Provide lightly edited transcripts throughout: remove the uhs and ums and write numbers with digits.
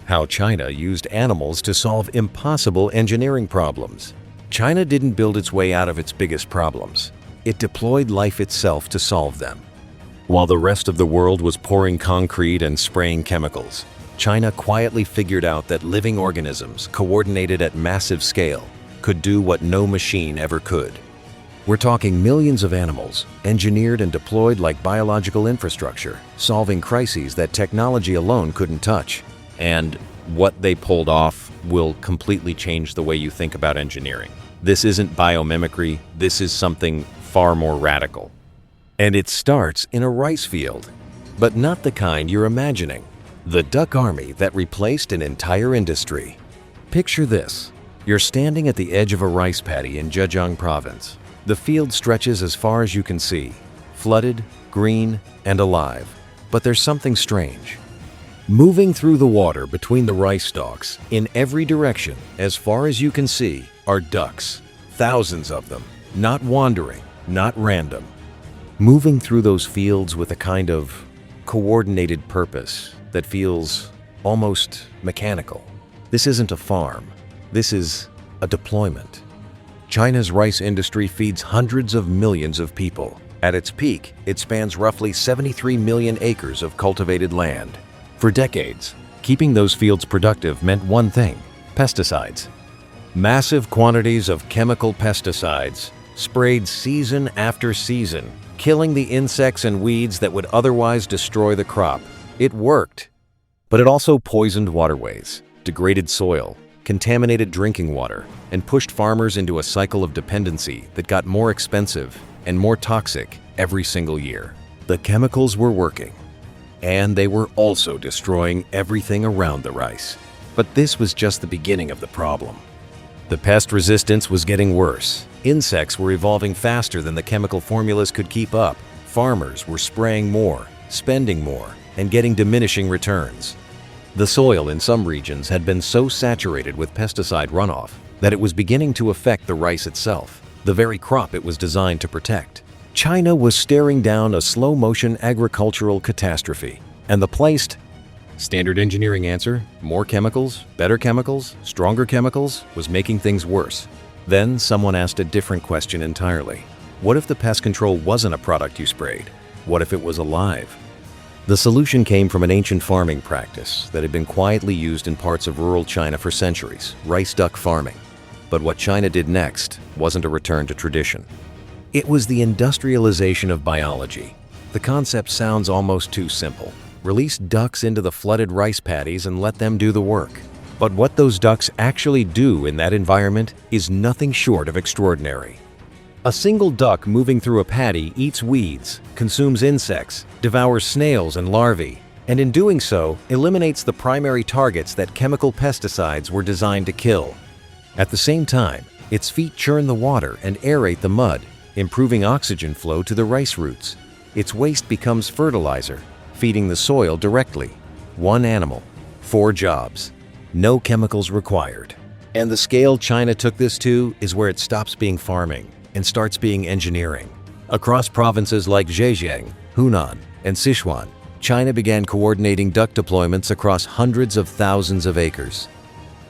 How China used animals to solve impossible engineering problems. China didn't build its way out of its biggest problems. It deployed life itself to solve them. While the rest of the world was pouring concrete and spraying chemicals, China quietly figured out that living organisms, coordinated at massive scale, could do what no machine ever could. We're talking millions of animals, engineered and deployed like biological infrastructure, solving crises that technology alone couldn't touch. And what they pulled off will completely change the way you think about engineering. This isn't biomimicry, this is something far more radical. And it starts in a rice field, but not the kind you're imagining. The duck army that replaced an entire industry. Picture this. You're standing at the edge of a rice paddy in Zhejiang province. The field stretches as far as you can see, flooded, green, and alive. But there's something strange. Moving through the water between the rice stalks, in every direction, as far as you can see, are ducks. Thousands of them, not wandering, not random. Moving through those fields with a kind of coordinated purpose that feels almost mechanical. This isn't a farm. This is a deployment. China's rice industry feeds hundreds of millions of people. At its peak, it spans roughly 73 million acres of cultivated land. For decades, keeping those fields productive meant one thing: pesticides. Massive quantities of chemical pesticides sprayed season after season, killing the insects and weeds that would otherwise destroy the crop. It worked, but it also poisoned waterways, degraded soil, contaminated drinking water, and pushed farmers into a cycle of dependency that got more expensive and more toxic every single year. The chemicals were working, and they were also destroying everything around the rice. But this was just the beginning of the problem. The pest resistance was getting worse. Insects were evolving faster than the chemical formulas could keep up. Farmers were spraying more, spending more, and getting diminishing returns. The soil in some regions had been so saturated with pesticide runoff that it was beginning to affect the rice itself, the very crop it was designed to protect. China was staring down a slow-motion agricultural catastrophe, and the placed standard engineering answer, more chemicals, better chemicals, stronger chemicals, was making things worse. Then someone asked a different question entirely. What if the pest control wasn't a product you sprayed? What if it was alive? The solution came from an ancient farming practice that had been quietly used in parts of rural China for centuries: rice duck farming. But what China did next wasn't a return to tradition. It was the industrialization of biology. The concept sounds almost too simple. Release ducks into the flooded rice paddies and let them do the work. But what those ducks actually do in that environment is nothing short of extraordinary. A single duck moving through a paddy eats weeds, consumes insects, devours snails and larvae, and in doing so, eliminates the primary targets that chemical pesticides were designed to kill. At the same time, its feet churn the water and aerate the mud, improving oxygen flow to the rice roots. Its waste becomes fertilizer, feeding the soil directly. One animal, 4 jobs, no chemicals required. And the scale China took this to is where it stops being farming and starts being engineering. Across provinces like Zhejiang, Hunan, and Sichuan, China began coordinating duck deployments across hundreds of thousands of acres.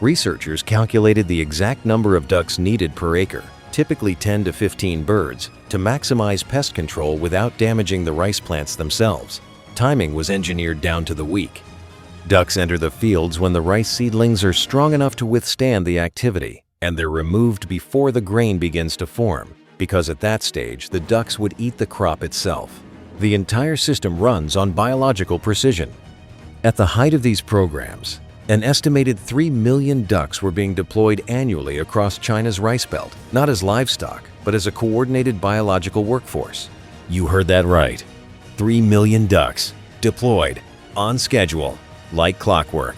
Researchers calculated the exact number of ducks needed per acre, typically 10 to 15 birds, to maximize pest control without damaging the rice plants themselves. Timing was engineered down to the week. Ducks enter the fields when the rice seedlings are strong enough to withstand the activity, and they're removed before the grain begins to form, because at that stage the ducks would eat the crop itself. The entire system runs on biological precision. At the height of these programs, an estimated 3 million ducks were being deployed annually across China's rice belt, not as livestock, but as a coordinated biological workforce. You heard that right. 3 million ducks, deployed, on schedule, like clockwork.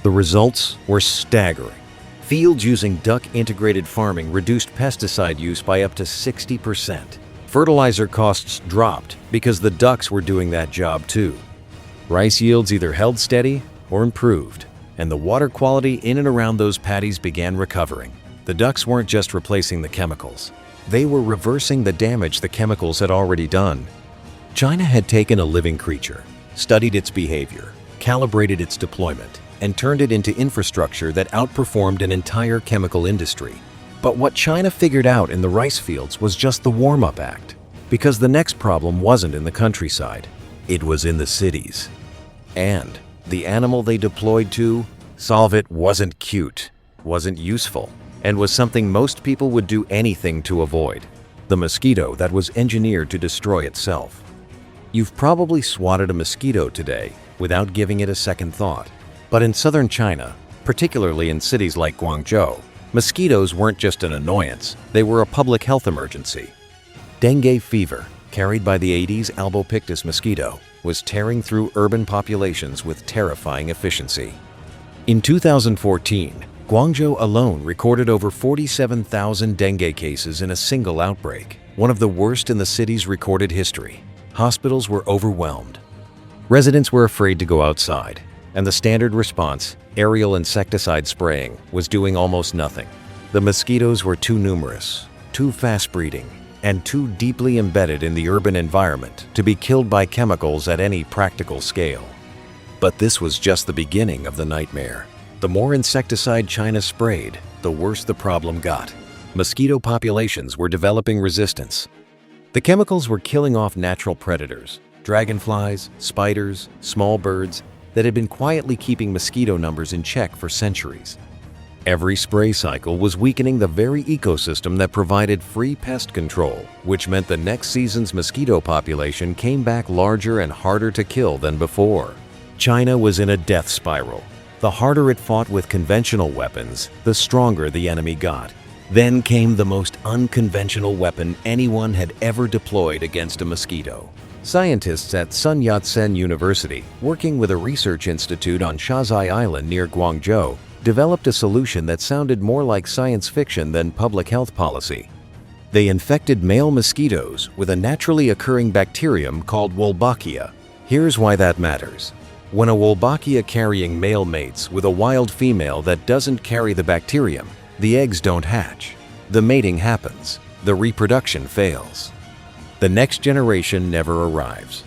The results were staggering. Fields using duck-integrated farming reduced pesticide use by up to 60%. Fertilizer costs dropped because the ducks were doing that job too. Rice yields either held steady or improved, and the water quality in and around those paddies began recovering. The ducks weren't just replacing the chemicals. They were reversing the damage the chemicals had already done. China had taken a living creature, studied its behavior, calibrated its deployment, and turned it into infrastructure that outperformed an entire chemical industry. But what China figured out in the rice fields was just the warm-up act, because the next problem wasn't in the countryside, it was in the cities. And the animal they deployed to solve it wasn't cute, wasn't useful, and was something most people would do anything to avoid: the mosquito that was engineered to destroy itself. You've probably swatted a mosquito today without giving it a second thought. But in southern China, particularly in cities like Guangzhou, mosquitoes weren't just an annoyance, they were a public health emergency. Dengue fever, carried by the Aedes albopictus mosquito, was tearing through urban populations with terrifying efficiency. In 2014, Guangzhou alone recorded over 47,000 dengue cases in a single outbreak, one of the worst in the city's recorded history. Hospitals were overwhelmed. Residents were afraid to go outside, and the standard response, aerial insecticide spraying, was doing almost nothing. The mosquitoes were too numerous, too fast-breeding, and too deeply embedded in the urban environment to be killed by chemicals at any practical scale. But this was just the beginning of the nightmare. The more insecticide China sprayed, the worse the problem got. Mosquito populations were developing resistance. The chemicals were killing off natural predators, dragonflies, spiders, small birds, that had been quietly keeping mosquito numbers in check for centuries. Every spray cycle was weakening the very ecosystem that provided free pest control, which meant the next season's mosquito population came back larger and harder to kill than before. China was in a death spiral. The harder it fought with conventional weapons, the stronger the enemy got. Then came the most unconventional weapon anyone had ever deployed against a mosquito. Scientists at Sun Yat-sen University, working with a research institute on Shazai Island near Guangzhou, developed a solution that sounded more like science fiction than public health policy. They infected male mosquitoes with a naturally occurring bacterium called Wolbachia. Here's why that matters. When a Wolbachia-carrying male mates with a wild female that doesn't carry the bacterium, the eggs don't hatch. The mating happens. The reproduction fails. The next generation never arrives.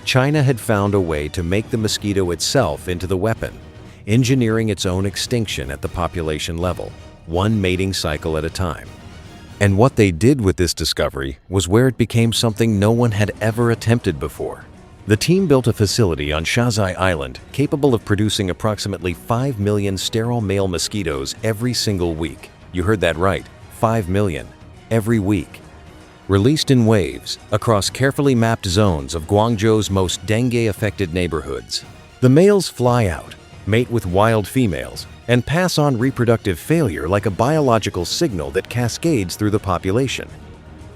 China had found a way to make the mosquito itself into the weapon, engineering its own extinction at the population level, one mating cycle at a time. And what they did with this discovery was where it became something no one had ever attempted before. The team built a facility on Shazai Island capable of producing approximately 5 million sterile male mosquitoes every single week. You heard that right, 5 million, every week. Released in waves across carefully mapped zones of Guangzhou's most dengue-affected neighborhoods. The males fly out, mate with wild females, and pass on reproductive failure like a biological signal that cascades through the population.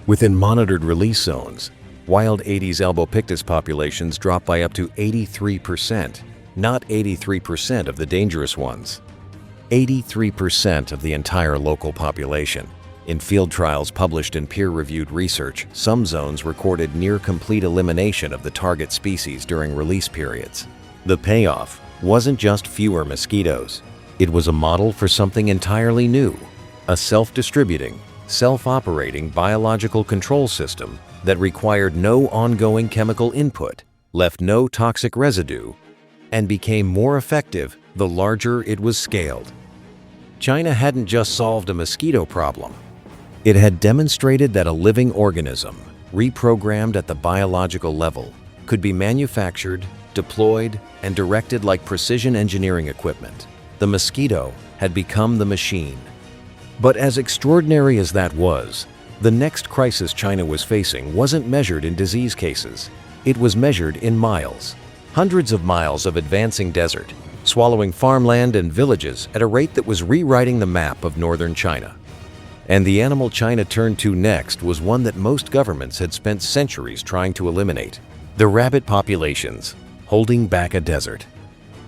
Within monitored release zones, wild Aedes albopictus populations drop by up to 83%, not 83% of the dangerous ones. 83% of the entire local population. In field trials published in peer-reviewed research, some zones recorded near-complete elimination of the target species during release periods. The payoff wasn't just fewer mosquitoes. It was a model for something entirely new, a self-distributing, self-operating biological control system that required no ongoing chemical input, left no toxic residue, and became more effective the larger it was scaled. China hadn't just solved a mosquito problem. It had demonstrated that a living organism, reprogrammed at the biological level, could be manufactured, deployed, and directed like precision engineering equipment. The mosquito had become the machine. But as extraordinary as that was, the next crisis China was facing wasn't measured in disease cases. It was measured in miles. Hundreds of miles of advancing desert, swallowing farmland and villages at a rate that was rewriting the map of northern China. And the animal China turned to next was one that most governments had spent centuries trying to eliminate: the rabbit populations, holding back a desert.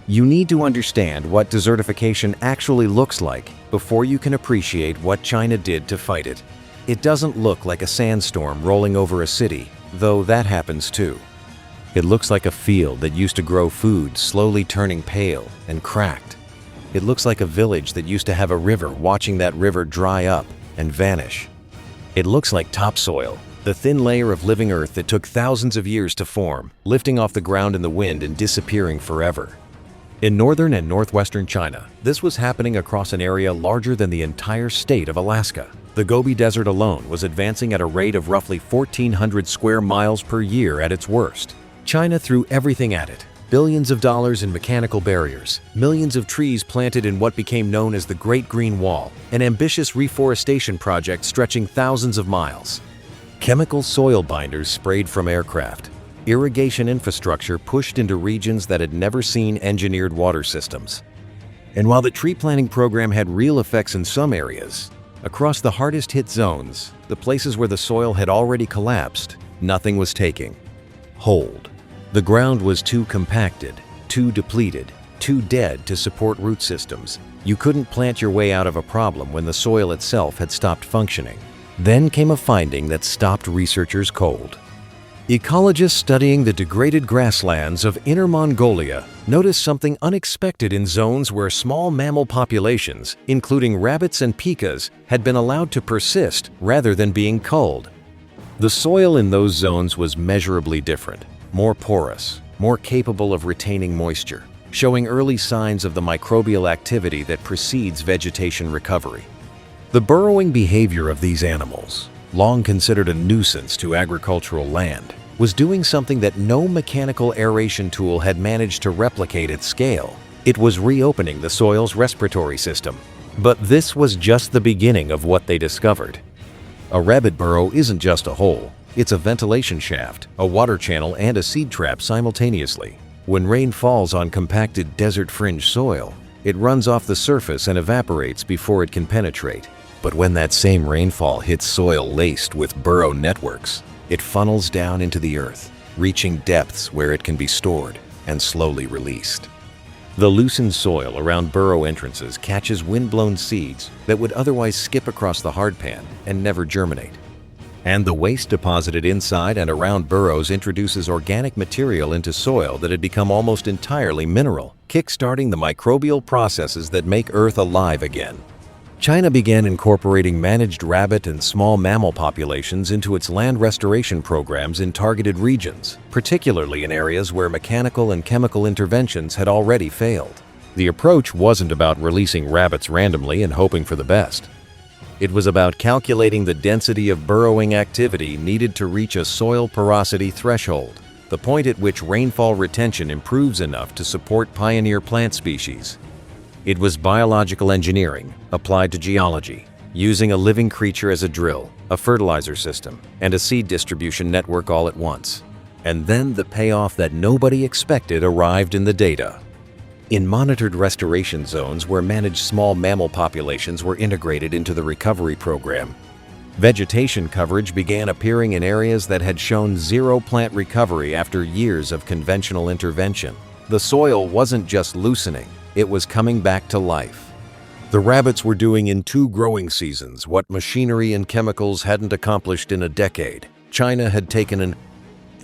You need to understand what desertification actually looks like before you can appreciate what China did to fight it. It doesn't look like a sandstorm rolling over a city, though that happens too. It looks like a field that used to grow food slowly turning pale and cracked. It looks like a village that used to have a river watching that river dry up and vanish. It looks like topsoil, the thin layer of living earth that took thousands of years to form, lifting off the ground in the wind and disappearing forever. In northern and northwestern China, this was happening across an area larger than the entire state of Alaska. The Gobi Desert alone was advancing at a rate of roughly 1,400 square miles per year at its worst. China threw everything at it. Billions of dollars in mechanical barriers, millions of trees planted in what became known as the Great Green Wall, an ambitious reforestation project stretching thousands of miles. Chemical soil binders sprayed from aircraft. Irrigation infrastructure pushed into regions that had never seen engineered water systems. And while the tree planting program had real effects in some areas, across the hardest hit zones, the places where the soil had already collapsed, nothing was taking hold. The ground was too compacted, too depleted, too dead to support root systems. You couldn't plant your way out of a problem when the soil itself had stopped functioning. Then came a finding that stopped researchers cold. Ecologists studying the degraded grasslands of Inner Mongolia noticed something unexpected in zones where small mammal populations, including rabbits and pikas, had been allowed to persist rather than being culled. The soil in those zones was measurably different, more porous, more capable of retaining moisture, showing early signs of the microbial activity that precedes vegetation recovery. The burrowing behavior of these animals, long considered a nuisance to agricultural land, was doing something that no mechanical aeration tool had managed to replicate at scale. It was reopening the soil's respiratory system. But this was just the beginning of what they discovered. A rabbit burrow isn't just a hole. It's a ventilation shaft, a water channel, and a seed trap simultaneously. When rain falls on compacted desert fringe soil, it runs off the surface and evaporates before it can penetrate. But when that same rainfall hits soil laced with burrow networks, it funnels down into the earth, reaching depths where it can be stored and slowly released. The loosened soil around burrow entrances catches wind-blown seeds that would otherwise skip across the hardpan and never germinate. And the waste deposited inside and around burrows introduces organic material into soil that had become almost entirely mineral, kick-starting the microbial processes that make Earth alive again. China began incorporating managed rabbit and small mammal populations into its land restoration programs in targeted regions, particularly in areas where mechanical and chemical interventions had already failed. The approach wasn't about releasing rabbits randomly and hoping for the best. It was about calculating the density of burrowing activity needed to reach a soil porosity threshold, the point at which rainfall retention improves enough to support pioneer plant species. It was biological engineering applied to geology, using a living creature as a drill, a fertilizer system, and a seed distribution network all at once. And then the payoff that nobody expected arrived in the data. In monitored restoration zones where managed small mammal populations were integrated into the recovery program, vegetation coverage began appearing in areas that had shown zero plant recovery after years of conventional intervention. The soil wasn't just loosening, it was coming back to life. The rabbits were doing in 2 growing seasons what machinery and chemicals hadn't accomplished in a decade. China had taken an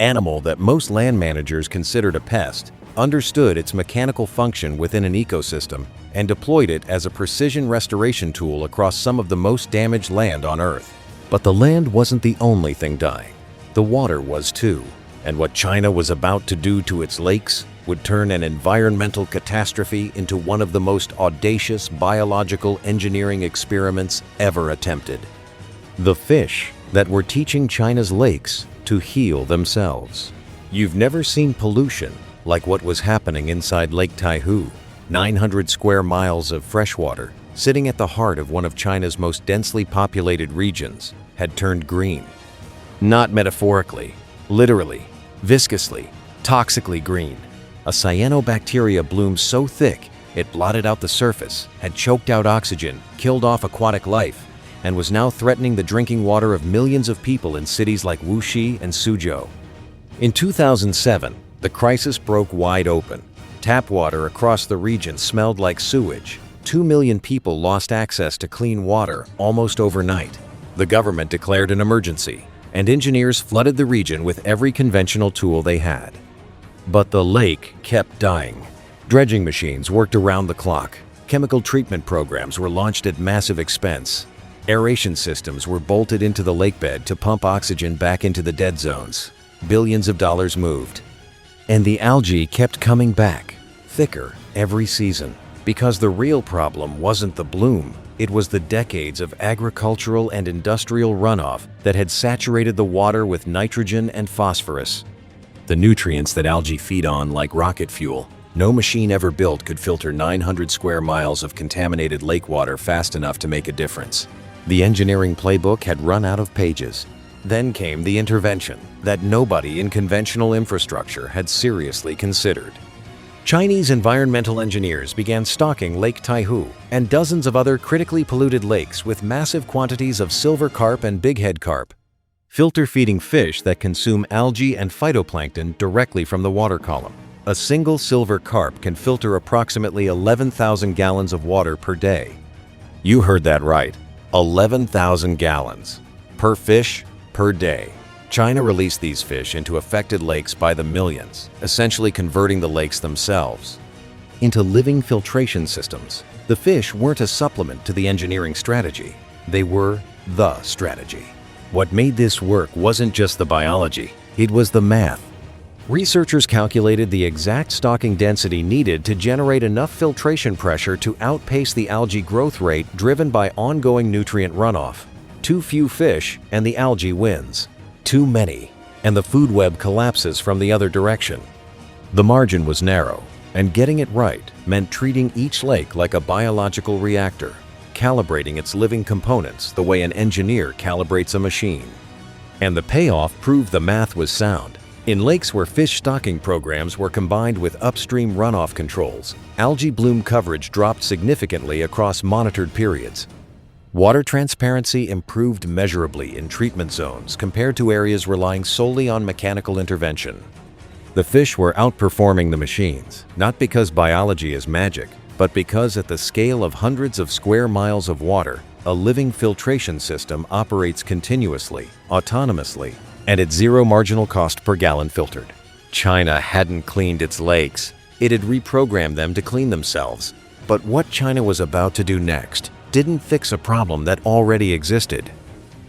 animal that most land managers considered a pest, understood its mechanical function within an ecosystem, and deployed it as a precision restoration tool across some of the most damaged land on Earth. But the land wasn't the only thing dying. The water was too. And what China was about to do to its lakes would turn an environmental catastrophe into one of the most audacious biological engineering experiments ever attempted. The fish that were teaching China's lakes to heal themselves. You've never seen pollution like what was happening inside Lake Taihu, 900 square miles of freshwater, sitting at the heart of one of China's most densely populated regions, had turned green. Not metaphorically, literally, viscously, toxically green. A cyanobacteria bloomed so thick it blotted out the surface, had choked out oxygen, killed off aquatic life, and was now threatening the drinking water of millions of people in cities like Wuxi and Suzhou. In 2007, the crisis broke wide open. Tap water across the region smelled like sewage. 2 million people lost access to clean water almost overnight. The government declared an emergency, and engineers flooded the region with every conventional tool they had. But the lake kept dying. Dredging machines worked around the clock. Chemical treatment programs were launched at massive expense. Aeration systems were bolted into the lakebed to pump oxygen back into the dead zones. Billions of dollars moved. And the algae kept coming back, thicker every season. Because the real problem wasn't the bloom, it was the decades of agricultural and industrial runoff that had saturated the water with nitrogen and phosphorus. The nutrients that algae feed on like rocket fuel. No machine ever built could filter 900 square miles of contaminated lake water fast enough to make a difference. The engineering playbook had run out of pages. Then came the intervention that nobody in conventional infrastructure had seriously considered. Chinese environmental engineers began stocking Lake Taihu and dozens of other critically polluted lakes with massive quantities of silver carp and bighead carp, filter-feeding fish that consume algae and phytoplankton directly from the water column. A single silver carp can filter approximately 11,000 gallons of water per day. You heard that right, 11,000 gallons per fish per day. China released these fish into affected lakes by the millions, essentially converting the lakes themselves into living filtration systems. The fish weren't a supplement to the engineering strategy, they were the strategy. What made this work wasn't just the biology, it was the math. Researchers calculated the exact stocking density needed to generate enough filtration pressure to outpace the algae growth rate driven by ongoing nutrient runoff. Too few fish and the algae wins. Too many, and the food web collapses from the other direction. The margin was narrow, and getting it right meant treating each lake like a biological reactor, calibrating its living components the way an engineer calibrates a machine. And the payoff proved the math was sound. In lakes where fish stocking programs were combined with upstream runoff controls, algae bloom coverage dropped significantly across monitored periods. Water transparency improved measurably in treatment zones compared to areas relying solely on mechanical intervention. The fish were outperforming the machines, not because biology is magic, but because at the scale of hundreds of square miles of water, a living filtration system operates continuously, autonomously, and at zero marginal cost per gallon filtered. China hadn't cleaned its lakes. It had reprogrammed them to clean themselves. But what China was about to do next didn't fix a problem that already existed.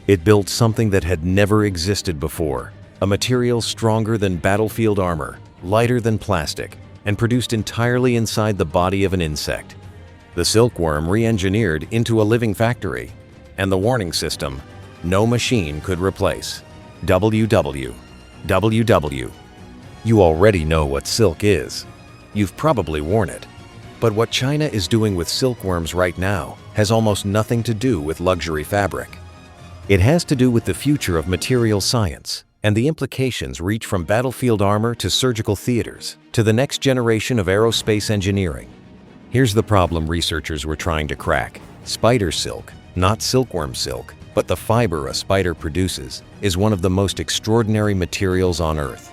It built something that had never existed before, a material stronger than battlefield armor, lighter than plastic, and produced entirely inside the body of an insect. The silkworm re-engineered into a living factory, and the warning system no machine could replace. WWW. You already know what silk is. You've probably worn it. But what China is doing with silkworms right now has almost nothing to do with luxury fabric. It has to do with the future of material science, and the implications reach from battlefield armor to surgical theaters to the next generation of aerospace engineering. Here's the problem researchers were trying to crack. Spider silk, not silkworm silk, but the fiber a spider produces, is one of the most extraordinary materials on Earth.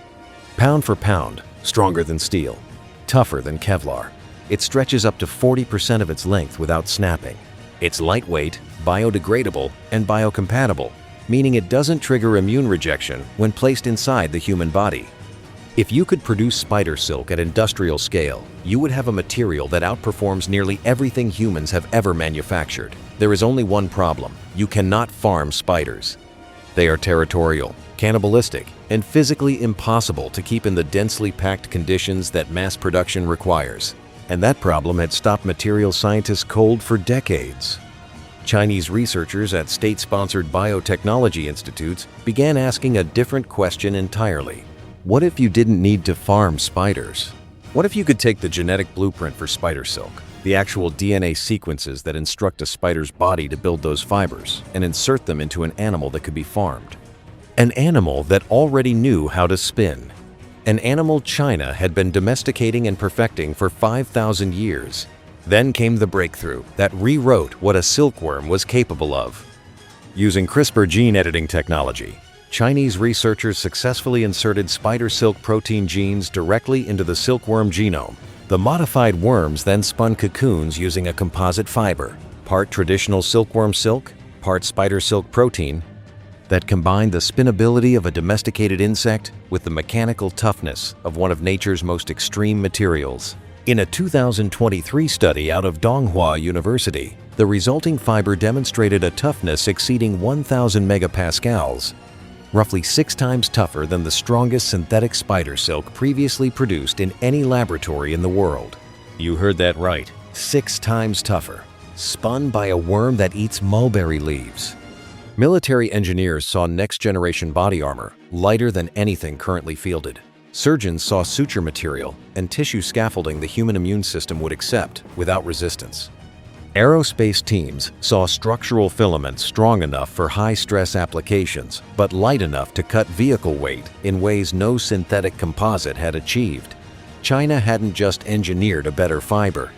Pound for pound, stronger than steel, tougher than Kevlar. It stretches up to 40% of its length without snapping. It's lightweight, biodegradable, and biocompatible, meaning it doesn't trigger immune rejection when placed inside the human body. If you could produce spider silk at industrial scale, you would have a material that outperforms nearly everything humans have ever manufactured. There is only one problem: you cannot farm spiders. They are territorial, cannibalistic, and physically impossible to keep in the densely packed conditions that mass production requires. And that problem had stopped material scientists cold for decades. Chinese researchers at state-sponsored biotechnology institutes began asking a different question entirely. What if you didn't need to farm spiders? What if you could take the genetic blueprint for spider silk, the actual DNA sequences that instruct a spider's body to build those fibers, and insert them into an animal that could be farmed? An animal that already knew how to spin. An animal China had been domesticating and perfecting for 5,000 years. Then came the breakthrough that rewrote what a silkworm was capable of. Using CRISPR gene editing technology, Chinese researchers successfully inserted spider silk protein genes directly into the silkworm genome. The modified worms then spun cocoons using a composite fiber, part traditional silkworm silk, part spider silk protein, that combined the spinability of a domesticated insect with the mechanical toughness of one of nature's most extreme materials. In a 2023 study out of Donghua University, the resulting fiber demonstrated a toughness exceeding 1,000 megapascals. roughly 6 times tougher than the strongest synthetic spider silk previously produced in any laboratory in the world. You heard that right, 6 times tougher, spun by a worm that eats mulberry leaves. Military engineers saw next-generation body armor, lighter than anything currently fielded. Surgeons saw suture material and tissue scaffolding the human immune system would accept without resistance. Aerospace teams saw structural filaments strong enough for high-stress applications, but light enough to cut vehicle weight in ways no synthetic composite had achieved. China hadn't just engineered a better fiber.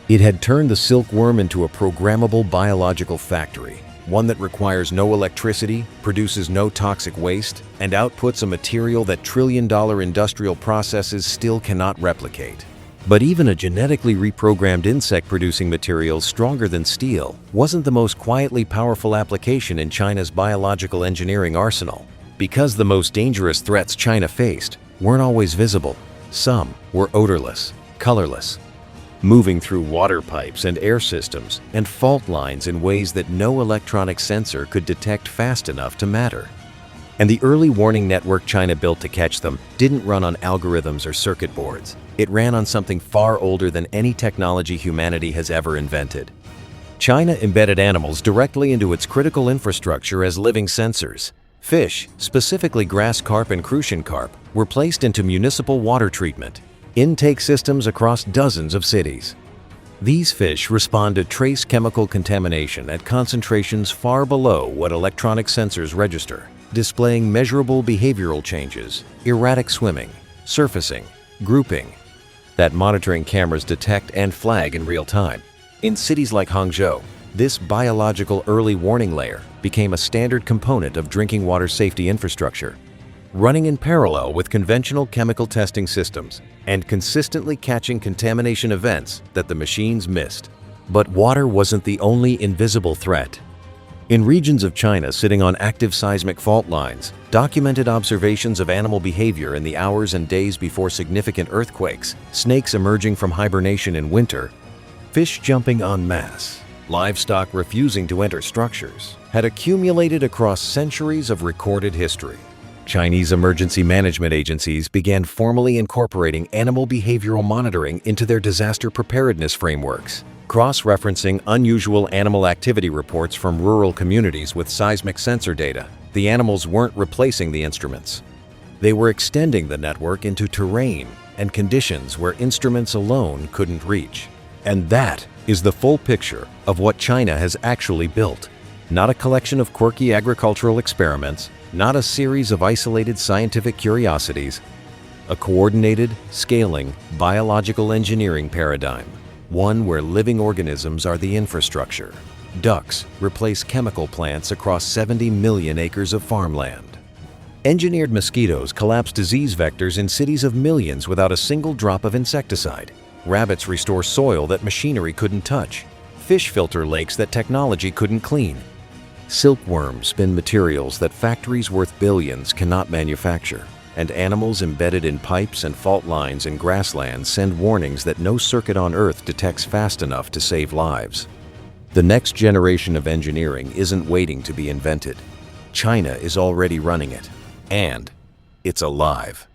It had turned the silkworm into a programmable biological factory, one that requires no electricity, produces no toxic waste, and outputs a material that trillion-dollar industrial processes still cannot replicate. But even a genetically reprogrammed insect producing material stronger than steel wasn't the most quietly powerful application in China's biological engineering arsenal. Because the most dangerous threats China faced weren't always visible, some were odorless, colorless, moving through water pipes and air systems and fault lines in ways that no electronic sensor could detect fast enough to matter. And the early warning network China built to catch them didn't run on algorithms or circuit boards. It ran on something far older than any technology humanity has ever invented. China embedded animals directly into its critical infrastructure as living sensors. Fish, specifically grass carp and crucian carp, were placed into municipal water treatment intake systems across dozens of cities. These fish respond to trace chemical contamination at concentrations far below what electronic sensors register, displaying measurable behavioral changes, erratic swimming, surfacing, grouping, that monitoring cameras detect and flag in real time. In cities like Guangzhou, this biological early warning layer became a standard component of drinking water safety infrastructure, running in parallel with conventional chemical testing systems and consistently catching contamination events that the machines missed. But water wasn't the only invisible threat. In regions of China sitting on active seismic fault lines, documented observations of animal behavior in the hours and days before significant earthquakes, snakes emerging from hibernation in winter, fish jumping en masse, livestock refusing to enter structures, had accumulated across centuries of recorded history. Chinese emergency management agencies began formally incorporating animal behavioral monitoring into their disaster preparedness frameworks, cross-referencing unusual animal activity reports from rural communities with seismic sensor data. The animals weren't replacing the instruments. They were extending the network into terrain and conditions where instruments alone couldn't reach. And that is the full picture of what China has actually built. Not a collection of quirky agricultural experiments, not a series of isolated scientific curiosities, a coordinated, scaling, biological engineering paradigm. One where living organisms are the infrastructure. Ducks replace chemical plants across 70 million acres of farmland. Engineered mosquitoes collapse disease vectors in cities of millions without a single drop of insecticide. Rabbits restore soil that machinery couldn't touch. Fish filter lakes that technology couldn't clean. Silkworms spin materials that factories worth billions cannot manufacture. And animals embedded in pipes and fault lines in grasslands send warnings that no circuit on Earth detects fast enough to save lives. The next generation of engineering isn't waiting to be invented. China is already running it. And it's alive.